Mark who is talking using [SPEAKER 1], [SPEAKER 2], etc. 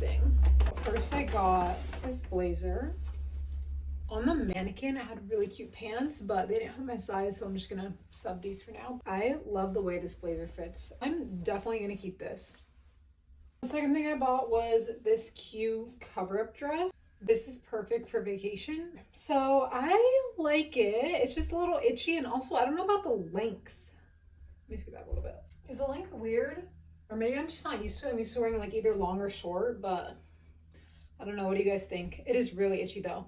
[SPEAKER 1] unboxing. First I got this blazer. On the mannequin, I had really cute pants, but they didn't have my size, so I'm just gonna sub these for now. I love the way this blazer fits. I'm definitely gonna keep this. The second thing I bought was this cute cover-up dress. This is perfect for vacation. So I like it. It's just a little itchy, and also I don't know about the length. Let me scoot back a little bit. Is the length weird? Or maybe I'm just not used to it. I'm used to wearing like either long or short, but I don't know. What do you guys think? It is really itchy though.